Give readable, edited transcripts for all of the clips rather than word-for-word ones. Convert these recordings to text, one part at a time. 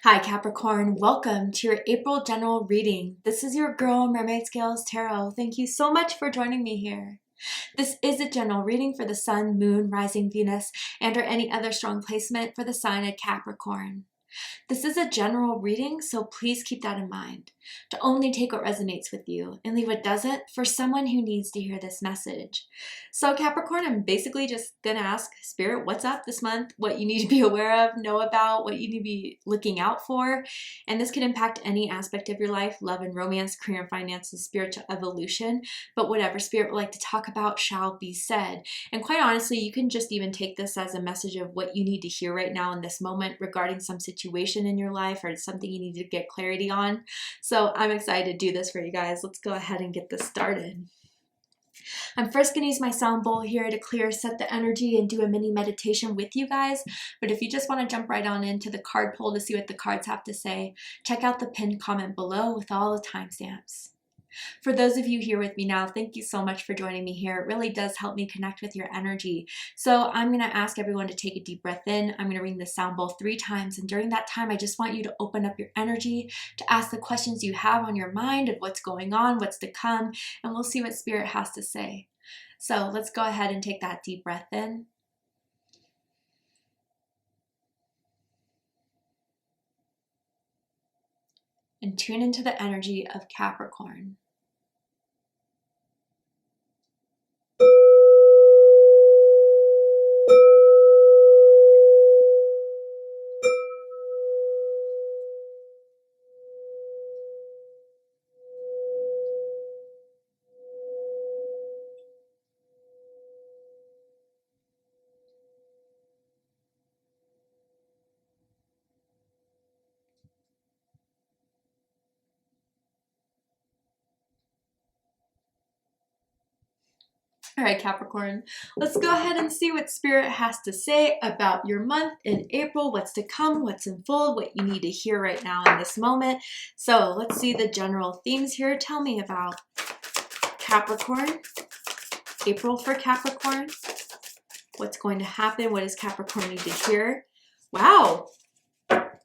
Hi Capricorn, welcome to your April general reading. This is your girl Mermaid Scales Tarot. Thank you so much for joining me here. This is a general reading for the Sun, Moon, Rising Venus, and or any other strong placement for the sign of Capricorn. This is a general reading, so please keep that in mind. To only take what resonates with you and leave what doesn't for someone who needs to hear this message. So Capricorn, I'm basically just gonna ask Spirit, what's up this month? What you need to be aware of, know about, what you need to be looking out for. And this can impact any aspect of your life, love and romance, career and finances, spiritual evolution. But whatever Spirit would like to talk about shall be said. And quite honestly, you can just even take this as a message of what you need to hear right now in this moment regarding some situation in your life or something you need to get clarity on. So I'm excited to do this for you guys. Let's go ahead and get this started. I'm first going to use my sound bowl here to clear, set the energy, and do a mini meditation with you guys. But if you just want to jump right on into the card pull to see what the cards have to say, check out the pinned comment below with all the timestamps. For those of you here with me now, thank you so much for joining me here. It really does help me connect with your energy. So I'm going to ask everyone to take a deep breath in. I'm going to ring the sound bowl 3 times. And during that time, I just want you to open up your energy to ask the questions you have on your mind of what's going on, what's to come, and we'll see what Spirit has to say. So let's go ahead and take that deep breath in. And tune into the energy of Capricorn. All right, Capricorn, let's go ahead and see what Spirit has to say about your month in April, what's to come, what's in fold, what you need to hear right now in this moment. So let's see the general themes here. Tell me about Capricorn, April for Capricorn. What's going to happen? What does Capricorn need to hear? Wow.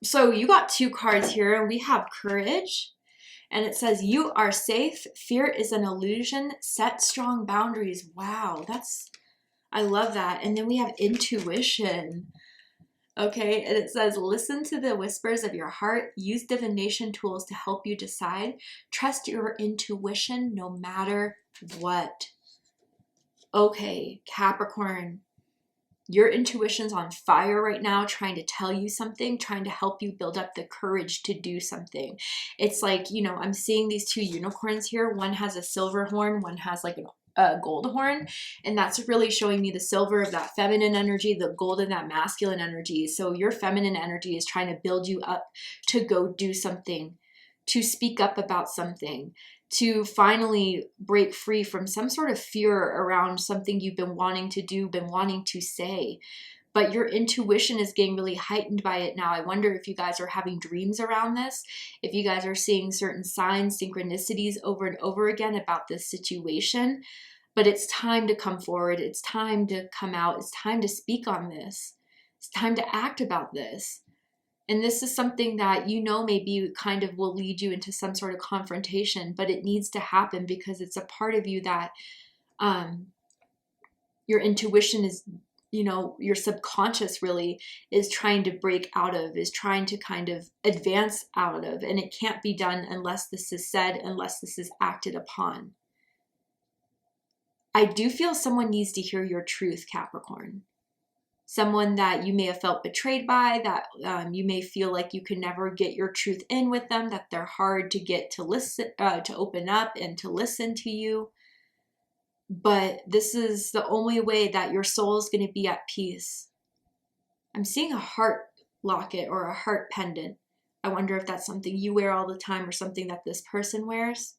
So you got 2 cards here, and we have Courage. And it says, you are safe. Fear is an illusion. Set strong boundaries. Wow, I love that. And then we have Intuition. Okay, and it says, listen to the whispers of your heart. Use divination tools to help you decide. Trust your intuition no matter what. Okay, Capricorn. Your intuition's on fire right now, trying to tell you something, trying to help you build up the courage to do something. It's like, you know, I'm seeing these 2 unicorns here. One has a silver horn, one has like a gold horn. And that's really showing me the silver of that feminine energy, the gold of that masculine energy. So your feminine energy is trying to build you up to go do something, to speak up about something, to finally break free from some sort of fear around something you've been wanting to do, been wanting to say. But your intuition is getting really heightened by it now. I wonder if you guys are having dreams around this, if you guys are seeing certain signs, synchronicities over and over again about this situation. But it's time to come forward. It's time to come out. It's time to speak on this. It's time to act about this. And this is something that you know maybe kind of will lead you into some sort of confrontation, but it needs to happen because it's a part of you that your intuition is, you know, your subconscious really is trying to break out of, is trying to kind of advance out of. And it can't be done unless this is said, unless this is acted upon. I do feel someone needs to hear your truth, Capricorn. Someone that you may have felt betrayed by, that you may feel like you can never get your truth in with them, that they're hard to get to listen, to open up and to listen to you. But this is the only way that your soul is going to be at peace. I'm seeing a heart locket or a heart pendant. I wonder if that's something you wear all the time or something that this person wears.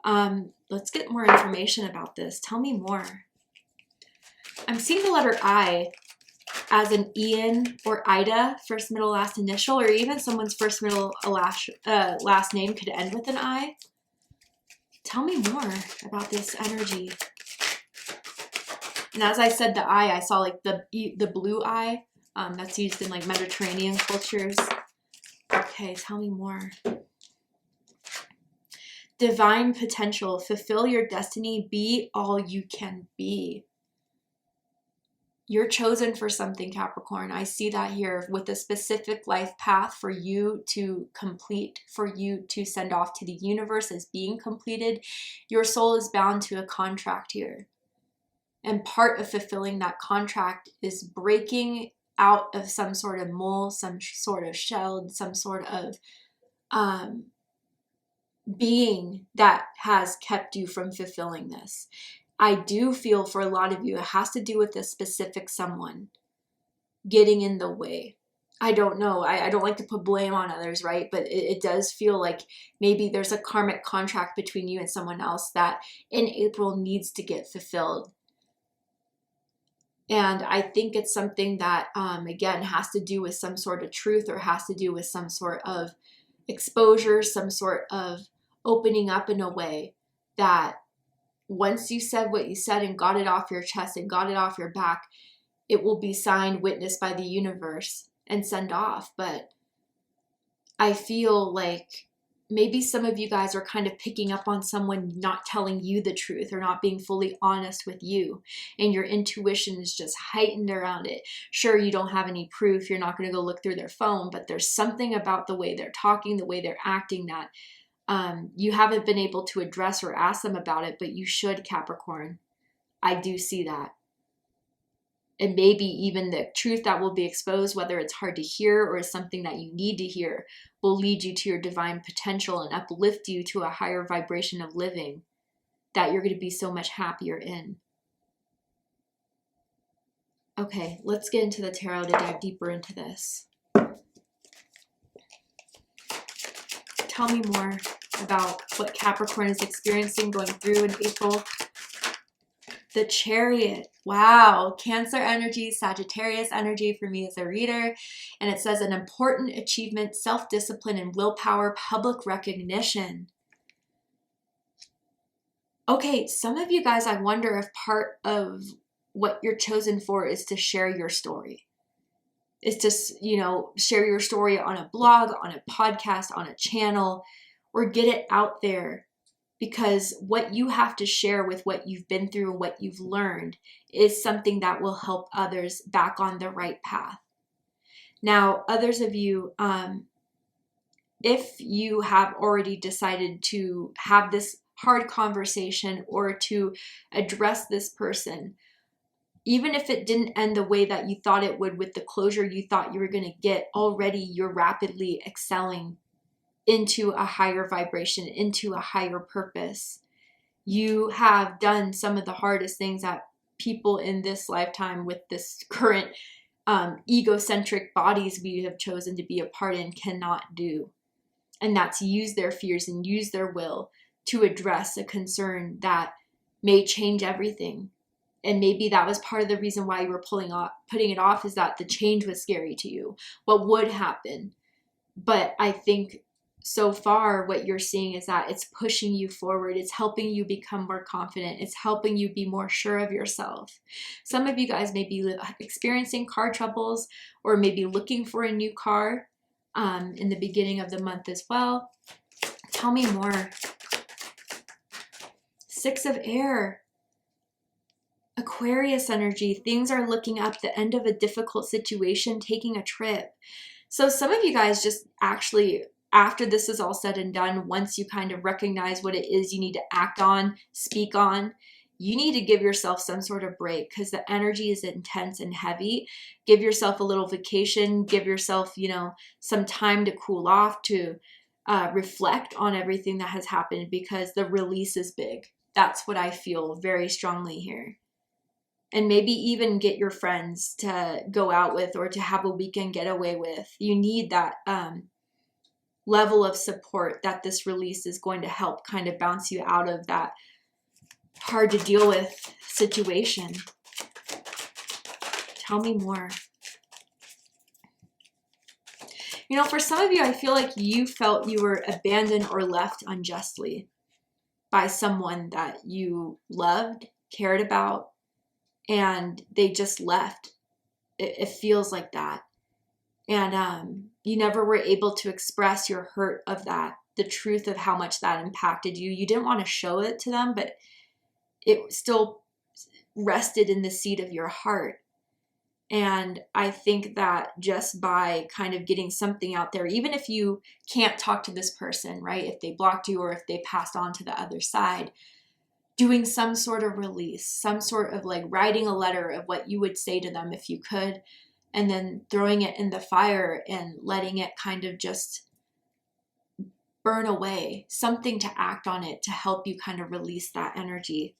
Let's get more information about this. Tell me more. I'm seeing the letter I as an Ian or Ida, first, middle, last initial, or even someone's first, middle, last name could end with an I. Tell me more about this energy. And as I said the I saw like the blue eye. That's used in like Mediterranean cultures. Okay, tell me more. Divine potential. Fulfill your destiny. Be all you can be. You're chosen for something, Capricorn. I see that here with a specific life path for you to complete, for you to send off to the universe as being completed. Your soul is bound to a contract here. And part of fulfilling that contract is breaking out of some sort of mold, some sort of shell, some sort of being that has kept you from fulfilling this. I do feel for a lot of you, it has to do with a specific someone getting in the way. I don't know. I don't like to put blame on others, right? But it does feel like maybe there's a karmic contract between you and someone else that in April needs to get fulfilled. And I think it's something that, again, has to do with some sort of truth or has to do with some sort of exposure, some sort of opening up in a way that once you said what you said and got it off your chest and got it off your back, it will be signed, witnessed by the universe and sent off. But I feel like maybe some of you guys are kind of picking up on someone not telling you the truth or not being fully honest with you. And your intuition is just heightened around it. Sure, you don't have any proof. You're not going to go look through their phone, but there's something about the way they're talking, the way they're acting that you haven't been able to address or ask them about it, but you should, Capricorn. I do see that. And maybe even the truth that will be exposed, whether it's hard to hear or is something that you need to hear, will lead you to your divine potential and uplift you to a higher vibration of living that you're going to be so much happier in. Okay, let's get into the tarot to dive deeper into this. Tell me more about what Capricorn is experiencing, going through in April. The Chariot. Wow. Cancer energy, Sagittarius energy for me as a reader. And it says an important achievement, self-discipline and willpower, public recognition. Okay, some of you guys, I wonder if part of what you're chosen for is to share your story. Is to, share your story on a blog, on a podcast, on a channel, or get it out there. Because what you have to share with what you've been through and what you've learned is something that will help others back on the right path. Now, others of you, if you have already decided to have this hard conversation or to address this person, even if it didn't end the way that you thought it would with the closure you thought you were going to get, already you're rapidly excelling into a higher vibration, into a higher purpose. You have done some of the hardest things that people in this lifetime with this current egocentric bodies we have chosen to be a part in cannot do. And that's use their fears and use their will to address a concern that may change everything. And maybe that was part of the reason why you were putting it off, is that the change was scary to you. What would happen? But I think so far what you're seeing is that it's pushing you forward. It's helping you become more confident. It's helping you be more sure of yourself. Some of you guys may be experiencing car troubles or maybe looking for a new car in the beginning of the month as well. Tell me more. 6 of Air. Aquarius energy. Things are looking up, the end of a difficult situation, taking a trip. So some of you guys just actually, after this is all said and done, once you kind of recognize what it is you need to act on, speak on, you need to give yourself some sort of break because the energy is intense and heavy. Give yourself a little vacation. Give yourself, some time to cool off, to reflect on everything that has happened, because the release is big. That's what I feel very strongly here. And maybe even get your friends to go out with or to have a weekend getaway with. You need that level of support that this release is going to help kind of bounce you out of that hard to deal with situation. Tell me more. For some of you, I feel like you felt you were abandoned or left unjustly by someone that you loved, cared about, and they just left. It feels like that. And you never were able to express your hurt of that, the truth of how much that impacted you. You didn't want to show it to them, but it still rested in the seat of your heart. And I think that just by kind of getting something out there, even if you can't talk to this person, right? If they blocked you or if they passed on to the other side, doing some sort of release, some sort of like writing a letter of what you would say to them if you could, and then throwing it in the fire and letting it kind of just burn away, something to act on it to help you kind of release that energy.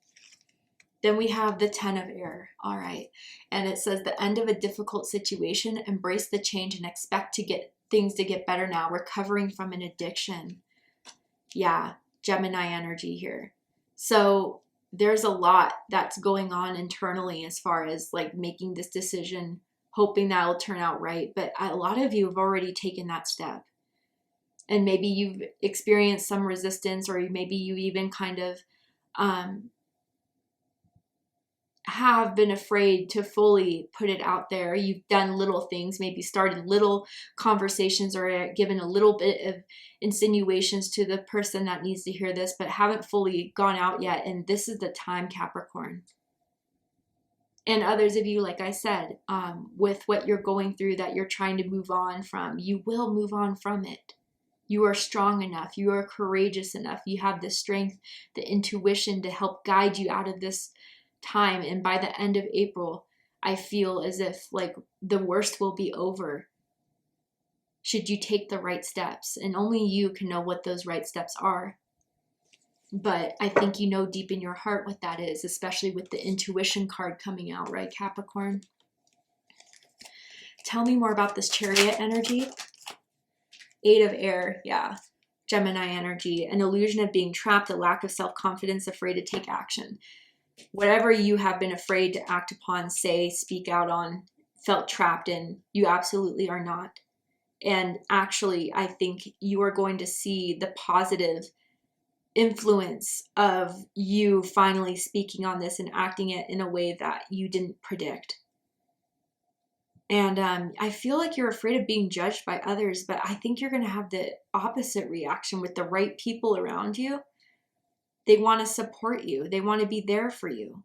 Then we have the 10 of air. All right. And it says the end of a difficult situation, embrace the change and expect to get things to get better now. Recovering from an addiction. Yeah. Gemini energy here. So there's a lot that's going on internally as far as like making this decision, hoping that'll turn out right. But a lot of you have already taken that step. And maybe you've experienced some resistance, or maybe you even kind of, have been afraid to fully put it out there. You've done little things, maybe started little conversations or given a little bit of insinuations to the person that needs to hear this, but haven't fully gone out yet. And this is the time, Capricorn. And others of you, like I said, with what you're going through that you're trying to move on from, you will move on from it. You are strong enough. You are courageous enough. You have the strength, the intuition to help guide you out of this time. And by the end of April, I feel as if like the worst will be over should you take the right steps. And only you can know what those right steps are. But I think you know deep in your heart what that is, especially with the intuition card coming out, right, Capricorn? Tell me more about this Chariot energy. 8 of air, yeah. Gemini energy, an illusion of being trapped, a lack of self-confidence, afraid to take action. Whatever you have been afraid to act upon, say, speak out on, felt trapped in, you absolutely are not. And actually, I think you are going to see the positive influence of you finally speaking on this and acting it in a way that you didn't predict. And I feel like you're afraid of being judged by others, but I think you're going to have the opposite reaction with the right people around you. They want to support you. They want to be there for you.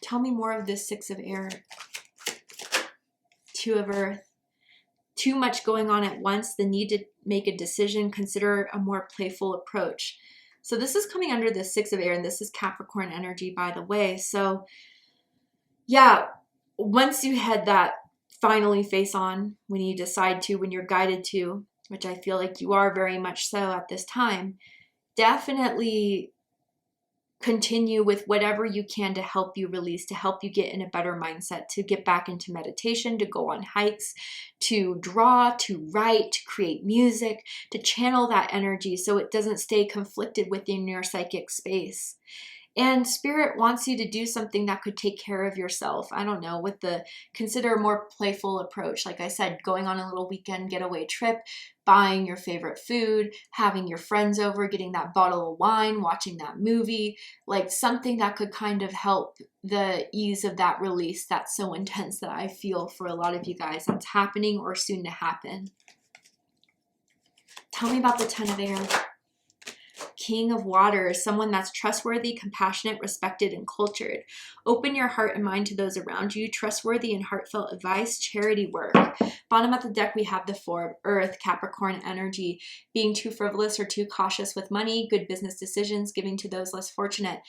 Tell me more of this 6 of air. 2 of earth. Too much going on at once. The need to make a decision. Consider a more playful approach. So this is coming under the 6 of air, and this is Capricorn energy, by the way. So yeah, once you had that finally face on, when you decide to, when you're guided to, which I feel like you are very much so at this time, definitely continue with whatever you can to help you release, to help you get in a better mindset, to get back into meditation, to go on hikes, to draw, to write, to create music, to channel that energy so it doesn't stay conflicted within your psychic space. And Spirit wants you to do something that could take care of yourself. I don't know, with the consider a more playful approach. Like I said, going on a little weekend getaway trip, buying your favorite food, having your friends over, getting that bottle of wine, watching that movie, like something that could kind of help the ease of that release that's so intense that I feel for a lot of you guys that's happening or soon to happen. Tell me about the 10 of air. King of water, someone that's trustworthy, compassionate, respected, and cultured. Open your heart and mind to those around you. Trustworthy and heartfelt advice, charity work. Bottom of the deck, we have the 4 of earth, Capricorn energy. Being too frivolous or too cautious with money, good business decisions, giving to those less fortunate.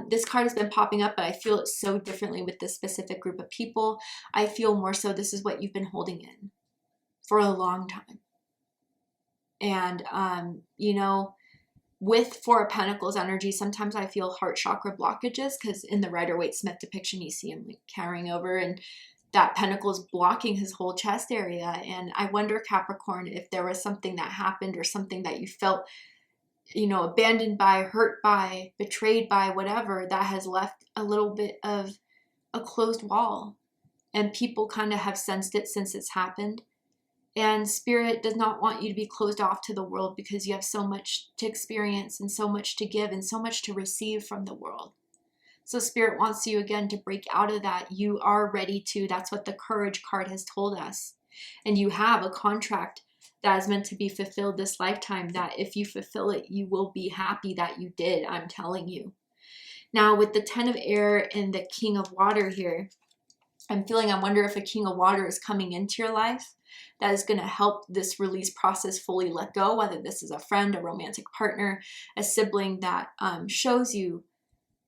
This card has been popping up, but I feel it so differently with this specific group of people. I feel more so this is what you've been holding in for a long time. And, you know, with 4 of Pentacles energy, sometimes I feel heart chakra blockages because in the Rider-Waite-Smith depiction, you see him like carrying over and that pentacle is blocking his whole chest area. And I wonder, Capricorn, if there was something that happened or something that you felt, you know, abandoned by, hurt by, betrayed by, whatever, that has left a little bit of a closed wall. And people kind of have sensed it since it's happened. And Spirit does not want you to be closed off to the world because you have so much to experience and so much to give and so much to receive from the world. So Spirit wants you again to break out of that. You are ready to. That's what the Courage card has told us. And you have a contract that is meant to be fulfilled this lifetime, that if you fulfill it, you will be happy that you did. I'm telling you. Now with the 10 of Air and the King of Water here, I wonder if a King of Water is coming into your life that is going to help this release process fully let go, whether this is a friend, a romantic partner, a sibling that shows you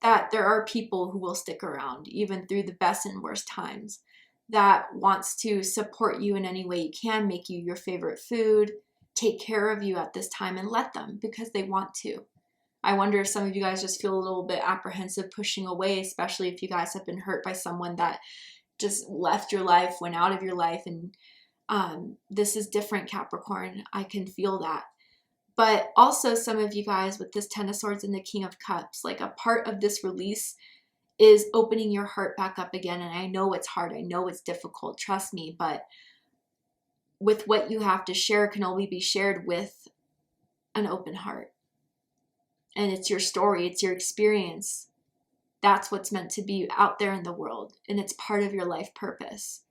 that there are people who will stick around even through the best and worst times, that wants to support you in any way you can, make you your favorite food, take care of you at this time, and let them, because they want to. I wonder if some of you guys just feel a little bit apprehensive pushing away, especially if you guys have been hurt by someone that just left your life, went out of your life. And this is different, Capricorn. I can feel that. But also some of you guys with this 10 of Swords and the King of Cups, like a part of this release is opening your heart back up again. And I know it's hard. I know it's difficult. Trust me. But with what you have to share can only be shared with an open heart. And it's your story. It's your experience. That's what's meant to be out there in the world. And it's part of your life purpose.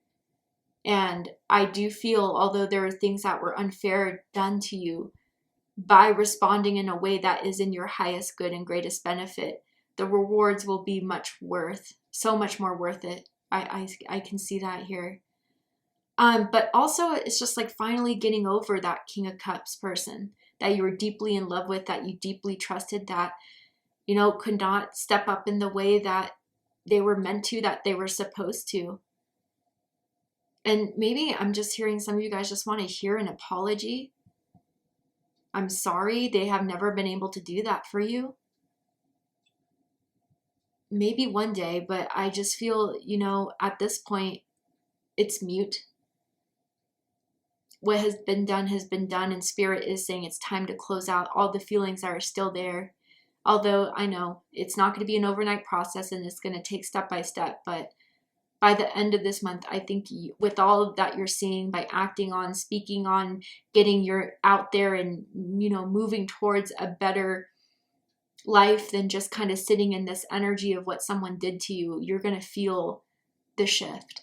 And I do feel, although there are things that were unfair done to you, by responding in a way that is in your highest good and greatest benefit, the rewards will be so much more worth it. I can see that here. But also it's just like finally getting over that King of Cups person that you were deeply in love with, that you deeply trusted, that, you know, could not step up in the way that they were meant to, that they were supposed to. And maybe I'm just hearing some of you guys just want to hear an apology. I'm sorry they have never been able to do that for you. Maybe one day, but I just feel, you know, at this point, it's mute. What has been done, and Spirit is saying it's time to close out all the feelings that are still there. Although I know it's not going to be an overnight process and it's going to take step by step, but by the end of this month, I think with all of that you're seeing, by acting on, speaking on, getting your out there and, you know, moving towards a better life than just kind of sitting in this energy of what someone did to you, you're going to feel the shift.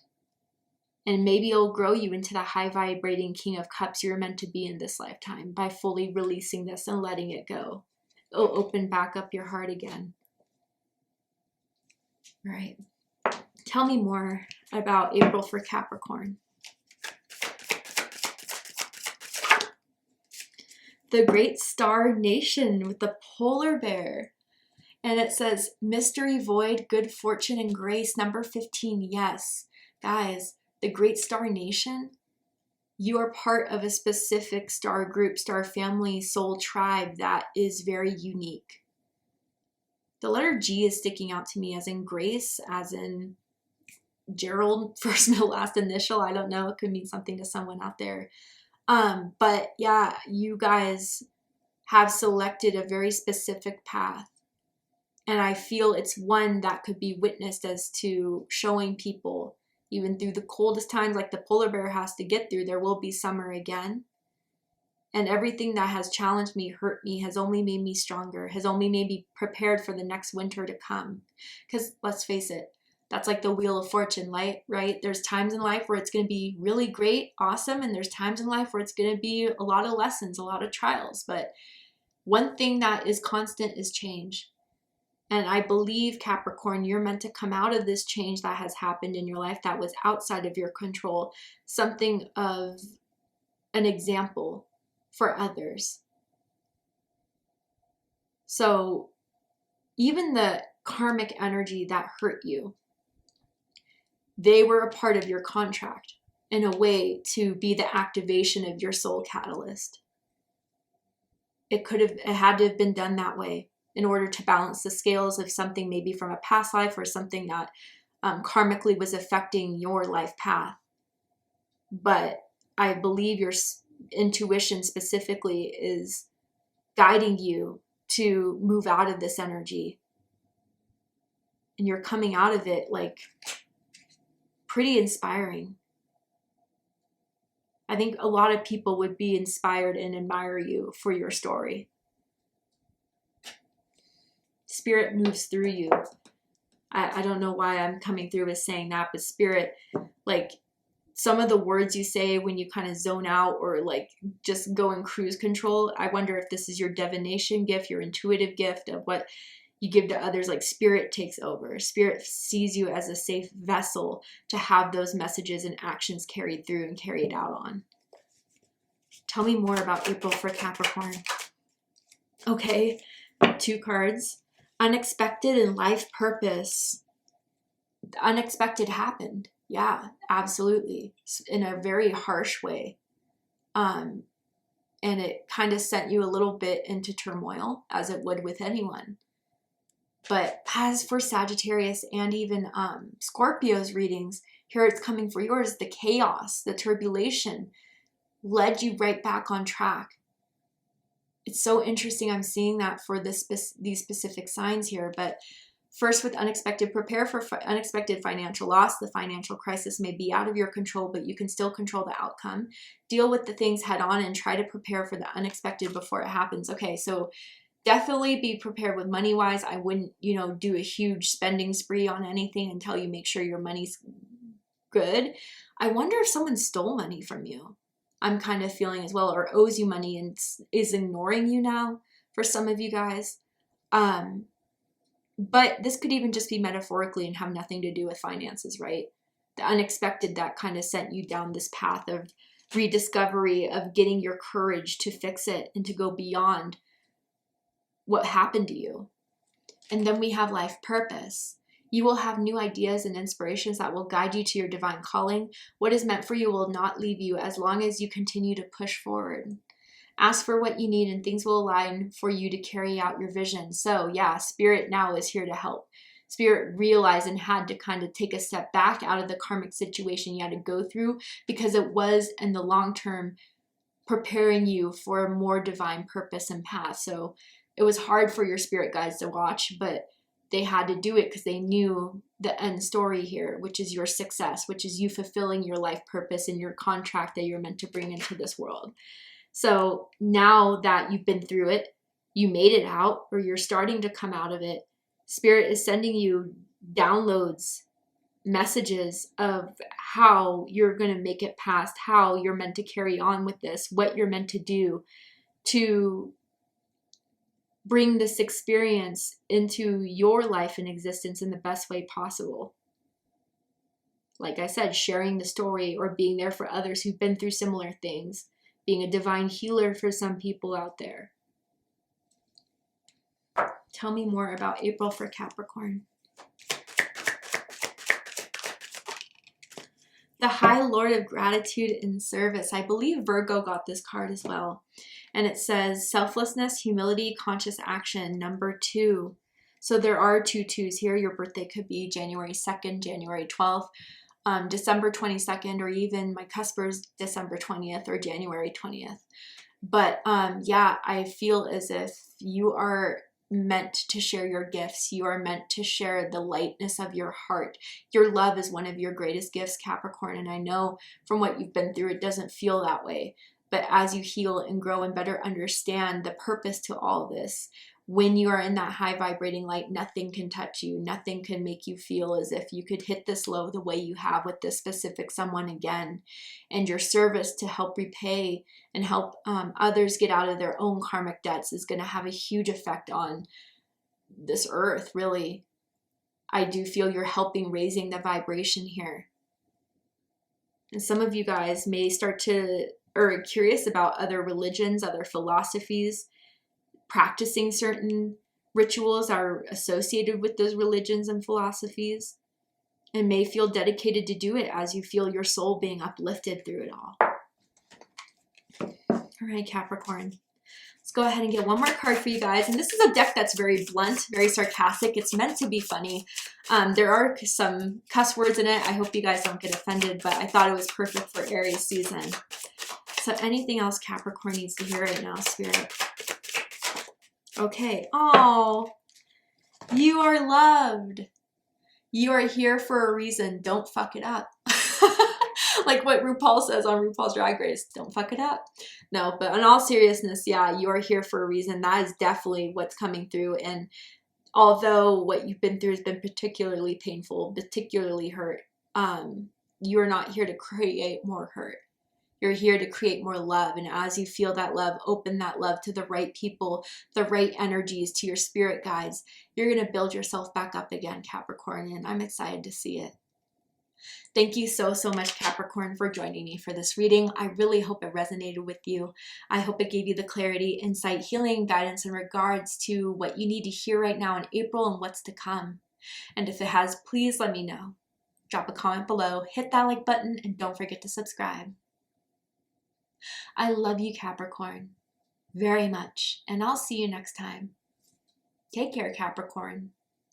And maybe it'll grow you into the high vibrating King of Cups you're meant to be in this lifetime by fully releasing this and letting it go. It'll open back up your heart again. All right. Tell me more about April for Capricorn. The Great Star Nation with the polar bear. And it says, mystery, void, good fortune, and grace. Number 15, yes. Guys, the Great Star Nation, you are part of a specific star group, star family, soul tribe that is very unique. The letter G is sticking out to me as in grace, as in Gerald, first, middle, last initial. I don't know. It could mean something to someone out there. But yeah, you guys have selected a very specific path. And I feel it's one that could be witnessed as to showing people, even through the coldest times like the polar bear has to get through, there will be summer again. And everything that has challenged me, hurt me, has only made me stronger, has only made me prepared for the next winter to come. Because let's face it, that's like the Wheel of Fortune, right? There's times in life where it's going to be really great, awesome. And there's times in life where it's going to be a lot of lessons, a lot of trials. But one thing that is constant is change. And I believe, Capricorn, you're meant to come out of this change that has happened in your life that was outside of your control, something of an example for others. So even the karmic energy that hurt you, they were a part of your contract in a way to be the activation of your soul catalyst. It had to have been done that way in order to balance the scales of something maybe from a past life or something that karmically was affecting your life path. But I believe your intuition specifically is guiding you to move out of this energy. And you're coming out of it like pretty inspiring. I think a lot of people would be inspired and admire you for your story. Spirit moves through you I don't know why I'm coming through with saying that, but Spirit, like, some of the words you say when you kind of zone out or like just go in cruise control, I wonder if this is your divination gift, your intuitive gift of what you give to others. Like, Spirit takes over. Spirit sees you as a safe vessel to have those messages and actions carried through and carried out on. Tell me more about April for Capricorn. Okay, 2 cards. Unexpected and life purpose. The unexpected happened. Yeah, absolutely. In a very harsh way. And it kind of sent you a little bit into turmoil, as it would with anyone. But as for Sagittarius and even Scorpio's readings, here it's coming for yours. The chaos, the turbulation led you right back on track. It's so interesting. I'm seeing that for these specific signs here. But first, with unexpected, prepare for unexpected financial loss. The financial crisis may be out of your control, but you can still control the outcome. Deal with the things head on and try to prepare for the unexpected before it happens. Okay, so definitely be prepared with money-wise. I wouldn't, do a huge spending spree on anything until you make sure your money's good. I wonder if someone stole money from you. I'm kind of feeling as well, or owes you money and is ignoring you now for some of you guys. But this could even just be metaphorically and have nothing to do with finances, right? The unexpected that kind of sent you down this path of rediscovery, of getting your courage to fix it and to go beyond what happened to you. And then we have life purpose. You will have new ideas and inspirations that will guide you to your divine calling. What is meant for you will not leave you as long as you continue to push forward. Ask for what you need and things will align for you to carry out your vision. So yeah, Spirit now is here to help. Spirit realized and had to kind of take a step back out of the karmic situation you had to go through, because it was in the long term preparing you for a more divine purpose and path. So it was hard for your spirit guides to watch, but they had to do it because they knew the end story here, which is your success, which is you fulfilling your life purpose and your contract that you're meant to bring into this world. So now that you've been through it, you made it out, or you're starting to come out of it, Spirit is sending you downloads, messages of how you're going to make it past, how you're meant to carry on with this, what you're meant to do to bring this experience into your life and existence in the best way possible. Like I said, sharing the story or being there for others who've been through similar things, being a divine healer for some people out there. Tell me more about April for Capricorn. The High Lord of Gratitude and Service. I believe Virgo got this card as well. And it says selflessness, humility, conscious action, number 2. So there are 2 2s here. Your birthday could be January 2nd, January 12th, December 22nd, or even my cusper's December 20th or January 20th. But yeah, I feel as if you are meant to share your gifts. You are meant to share the lightness of your heart. Your love is one of your greatest gifts, Capricorn. And I know from what you've been through, it doesn't feel that way. But as you heal and grow and better understand the purpose to all this, when you are in that high vibrating light, nothing can touch you. Nothing can make you feel as if you could hit this low the way you have with this specific someone again. And your service to help repay and help others get out of their own karmic debts is going to have a huge effect on this earth, really. I do feel you're helping raising the vibration here. And some of you guys may start to, or are curious about other religions, other philosophies, practicing certain rituals are associated with those religions and philosophies, and may feel dedicated to do it as you feel your soul being uplifted through it all. All right, Capricorn. Let's go ahead and get one more card for you guys. And this is a deck that's very blunt, very sarcastic. It's meant to be funny. There are some cuss words in it. I hope you guys don't get offended, but I thought it was perfect for Aries season. So anything else Capricorn needs to hear right now, Spirit? Okay. Oh, you are loved. You are here for a reason. Don't fuck it up. Like what RuPaul says on RuPaul's Drag Race, don't fuck it up. No, but in all seriousness, yeah, you are here for a reason. That is definitely what's coming through. And although what you've been through has been particularly painful, particularly hurt, you're not here to create more hurt. You're here to create more love. And as you feel that love, open that love to the right people, the right energies, to your spirit guides. You're going to build yourself back up again, Capricorn, and I'm excited to see it. Thank you so, so much, Capricorn, for joining me for this reading. I really hope it resonated with you. I hope it gave you the clarity, insight, healing, guidance in regards to what you need to hear right now in April and what's to come. And if it has, please let me know. Drop a comment below, hit that like button, and don't forget to subscribe. I love you, Capricorn, very much, and I'll see you next time. Take care, Capricorn.